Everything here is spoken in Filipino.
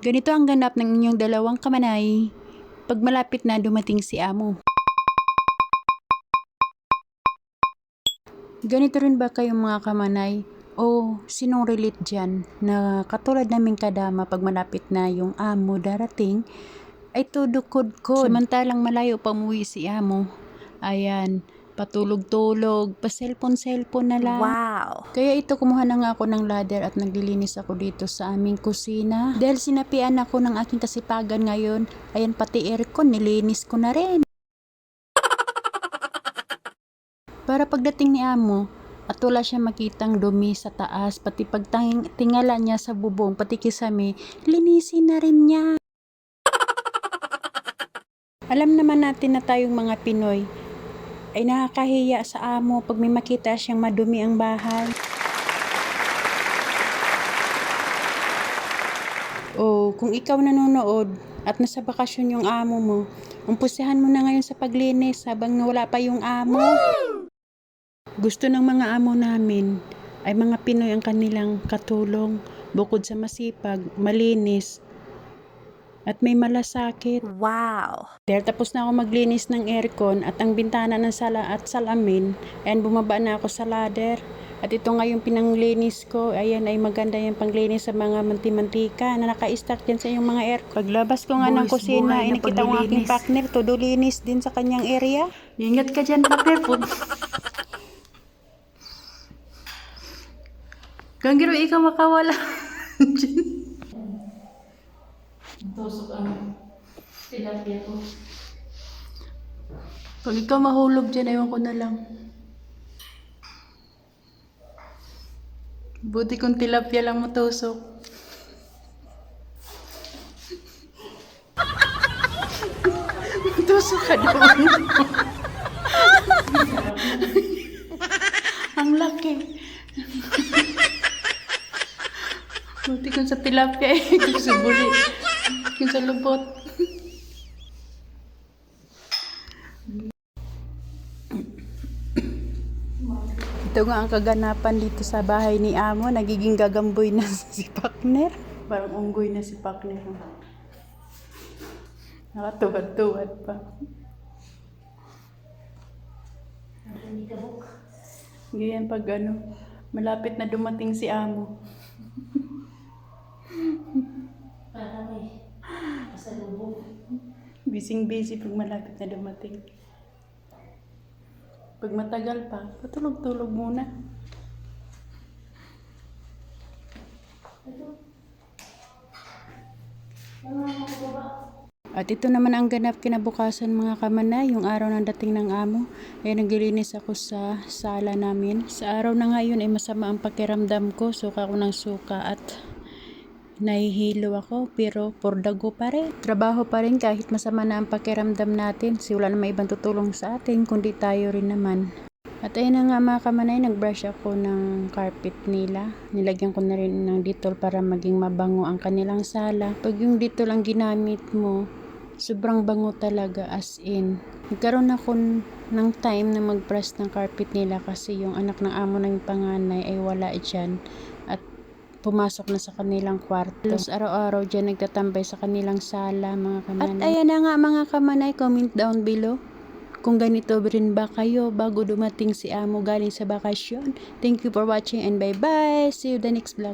Ganito ang ganap ng inyong dalawang kamanay pag malapit na dumating si amo. Ganito rin ba kayong mga kamanay? O sinong relate dyan na katulad naming kadama pag malapit na yung amo darating ay tudukod-kod. Samantalang malayo pa umuwi si amo. Ayan, patulog-tulog, pa-cellphone na lang. Wow! Kaya ito, kumuha na nga ako ng ladder at naglilinis ako dito sa aming kusina. Dahil sinapian ako ng aking kasipagan ngayon, ayan pati aircon, nilinis ko na rin. Para pagdating ni amo, at wala siya makitang dumi sa taas, pati pagtingala niya sa bubong, pati kisame, linisin na rin niya. Alam naman natin na tayong mga Pinoy ay nakakahiya sa amo pag may makita siyang madumi ang bahay. O kung ikaw nanonood at nasa bakasyon yung amo mo, umpusahan mo na ngayon sa paglinis habang wala pa yung amo. Gusto ng mga amo namin ay mga Pinoy ang kanilang katulong, bukod sa masipag, malinis, at may malasakit. Wow! Dahil tapos na ako maglinis ng aircon at ang bintana ng sala at salamin, ayan bumaba na ako sa ladder. At ito nga yung pinanglinis ko, ayan ay maganda yung panglinis sa mga manti-mantika na naka-stack dyan sa yung mga aircon. Paglabas ko nga ng kusina, ay nakita ko ang aking partner, todo linis din sa kanyang area. Ingat ka dyan, partner po. Kung giro ikaw makawala. Tusok ang tilapia ko. Pag ikaw mahulog dyan, ewan ko na lang. Buti kung tilapia lang matusok. Tusok ka doon. Ang laki. Buti kung sa tilapia eh. Kung sa buli. Kung sa lubot. Ito nga ang kaganapan dito sa bahay ni amo. Nagiging gagamboy na si partner. Parang unggoy na si partner. Nakatuwad-tuwad pa. Ganyan pag malapit na dumating si amo. Para may pasalubong. Busy pag malapit na dumating. Pag matagal pa, patulog-tulog muna. At ito naman ang ganap kinabukasan mga kamanay, yung araw ng dating ng amo. Ay naglilinis ako sa sala namin. Sa araw na ngayon ay masama ang pakiramdam ko. Suka ko ng suka at nahihilo ako, pero pordago pa rin. Trabaho pa rin kahit masama na ang pakiramdam natin. Kasi wala naman ibang tutulong sa atin, kundi tayo rin naman. At ayun na nga mga kamanay, nagbrush ako ng carpet nila. Nilagyan ko na rin ng Dettol para maging mabango ang kanilang sala. Pag yung Dettol ang ginamit mo, sobrang bango talaga, as in. Nagkaroon ako ng time na mag-brush ng carpet nila kasi yung anak ng amo ng panganay ay wala dyan. At pumasok na sa kanilang kwarto. Halos araw-araw dyan nagtatambay sa kanilang sala mga kamanay. At ayan na nga mga kamanay, comment down below kung ganito rin ba kayo bago dumating si amo galing sa bakasyon. Thank you for watching and bye bye. See you the next vlog.